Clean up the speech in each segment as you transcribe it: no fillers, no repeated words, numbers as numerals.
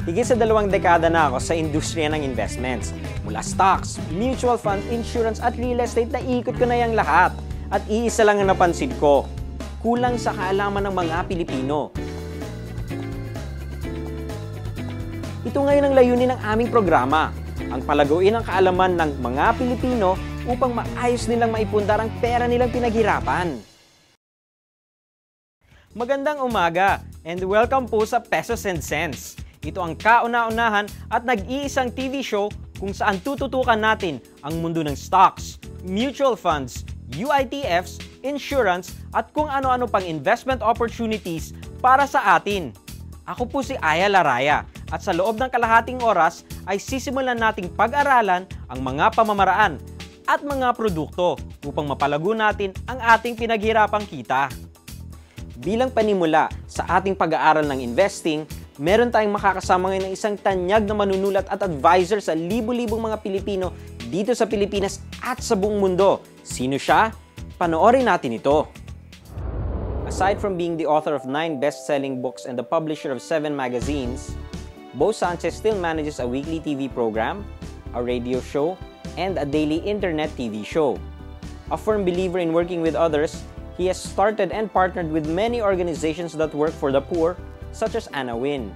Higit sa 2 dekada na ako sa industriya ng investments. Mula stocks, mutual funds, insurance at real estate, naikot ko na yung lahat. At iisa lang ang napansin ko, kulang sa kaalaman ng mga Pilipino. Ito ngayon ang layunin ng aming programa, ang palaguin ang kaalaman ng mga Pilipino upang maayos nilang maipundar ang pera nilang pinaghirapan. Magandang umaga and welcome po sa Pesos and Cents. Ito ang kauna-unahan at nag-iisang TV show kung saan tututukan natin ang mundo ng stocks, mutual funds, UITFs, insurance at kung ano-ano pang investment opportunities para sa atin. Ako po si Aya Laraya at sa loob ng kalahating oras ay sisimulan nating pag-aralan ang mga pamamaraan at mga produkto upang mapalago natin ang ating pinaghirapang kita. Bilang panimula sa ating pag-aaral ng investing, meron tayong makakasama ngayon ng isang tanyag na manunulat at advisor sa libu-libong mga Pilipino dito sa Pilipinas at sa buong mundo. Sino siya? Panoorin natin ito. Aside from being the author of 9 best-selling books and the publisher of 7 magazines, Bo Sanchez still manages a weekly TV program, a radio show, and a daily internet TV show. A firm believer in working with others, he has started and partnered with many organizations that work for the poor, such as Anna Win.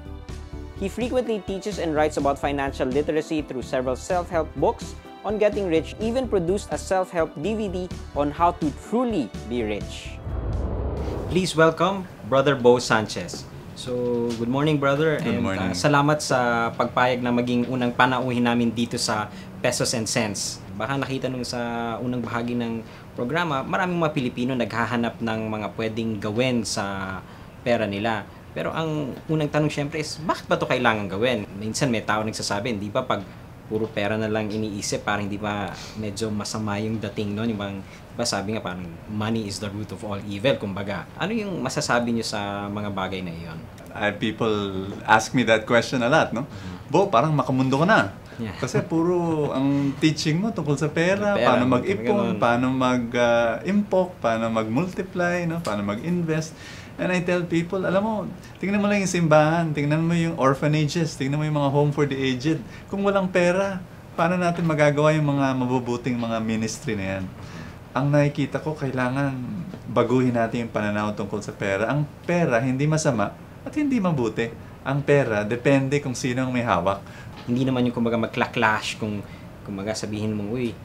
He frequently teaches and writes about financial literacy through several self-help books on getting rich, even produced a self-help DVD on how to truly be rich. Please welcome Brother Bo Sanchez. So, good morning, brother. Good morning. Salamat sa pagpayag na maging unang panauhin namin dito sa Pesos and Cents. Baka nakita nung sa unang bahagi ng programa, maraming mga Pilipino naghahanap ng mga pwedeng gawin sa pera nila. Pero ang unang tanong syempre is, bakit ba ito kailangan gawin? Minsan may tao nagsasabi, hindi ba pag puro pera na lang iniisip, parang hindi ba medyo masama yung dating nun? Yung bang, diba sabi nga parang money is the root of all evil, kumbaga. Ano yung masasabi nyo sa mga bagay na iyon? People ask me that question a lot, no? Bo, parang makamundo ka na. Yeah. Kasi puro ang teaching mo tungkol sa pera, paano mag-ipon, paano mag-impok, paano mag-multiply, no? Paano mag-invest. And I tell people, alam mo, tingnan mo lang yung simbahan, tingnan mo yung orphanages, tingnan mo yung mga home for the aged. Kung walang pera, paano natin magagawa yung mga mabubuting mga ministry na yan? Ang nakikita ko, kailangan baguhin natin yung pananaw tungkol sa pera. Ang pera, hindi masama at hindi mabuti. Ang pera, depende kung sino ang may hawak. Hindi naman yung kumbaga magla-clash kung kumbaga sabihin mo, uy,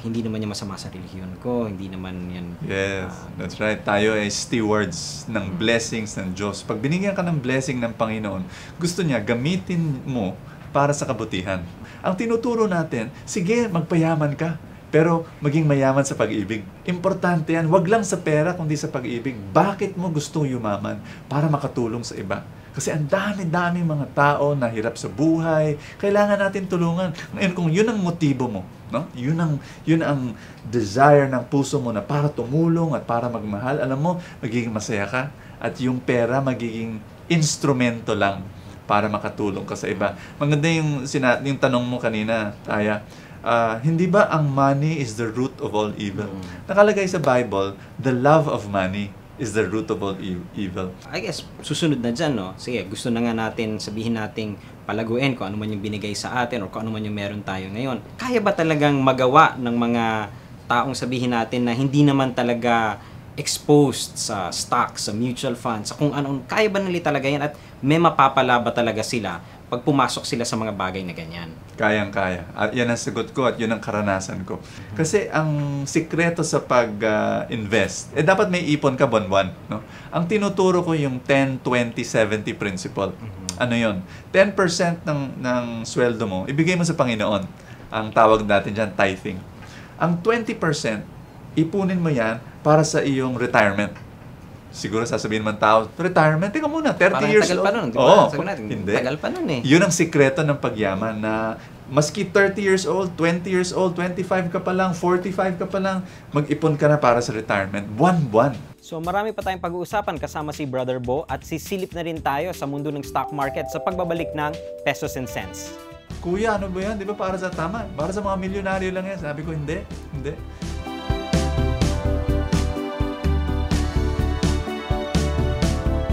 hindi naman yung masama sa relihiyon ko, hindi naman yan... Yes, that's right. Tayo ay stewards ng blessings ng Diyos. Pag binigyan ka ng blessing ng Panginoon, gusto niya gamitin mo para sa kabutihan. Ang tinuturo natin, sige, magpayaman ka, pero maging mayaman sa pag-ibig. Importante yan. Wag lang sa pera, kundi sa pag-ibig. Bakit mo gustong yumaman? Para makatulong sa iba. Kasi ang dami-dami mga tao na hirap sa buhay, kailangan natin tulungan. Ngayon, kung yun ang motibo mo, no? Yun ang desire ng puso mo na para tumulong at para magmahal, alam mo, magiging masaya ka at yung pera magiging instrumento lang para makatulong ka sa iba. Maganda yung tanong mo kanina, Aya. Hindi ba ang money is the root of all evil? Nakalagay sa Bible, the love of money is the root of all evil. I guess, susunod na dyan, no? Sige, gusto na nga natin, sabihin nating palaguin kung ano man yung binigay sa atin o kung ano man yung meron tayo ngayon. Kaya ba talagang magawa ng mga taong sabihin natin na hindi naman talaga exposed sa stocks, sa mutual funds, sa kung ano, kaya ba nila talaga yan at may mapapala ba talaga sila pag pumasok sila sa mga bagay na ganyan? Kayang-kaya. At yan ang sagot ko at yun ang karanasan ko. Kasi ang sikreto sa pag-invest, dapat may ipon ka buwan-buwan. No? Ang tinuturo ko yung 10-20-70 principle. Ano yun? 10% ng sweldo mo, ibigay mo sa Panginoon. Ang tawag natin dyan, tithing. Ang 20%, ipunin mo yan para sa iyong retirement. Siguro sasabihin man tao, retirement, tingnan muna, 30 years old. Parang tagal pa nun, di ba? Oo, Sabi natin, hindi. tagal pa nun eh. Yun ang sikreto ng pagyaman na maski 30 years old, 20 years old, 25 ka pa lang, 45 ka pa lang, mag-ipon ka na para sa retirement. Buwan-buwan. So marami pa tayong pag-uusapan kasama si Brother Bo at sisilip na rin tayo sa mundo ng stock market sa pagbabalik ng Pesos and Cents. Kuya, ano ba yan? Di ba para sa tama? Para sa mga milyonaryo lang yan. Sabi ko, hindi.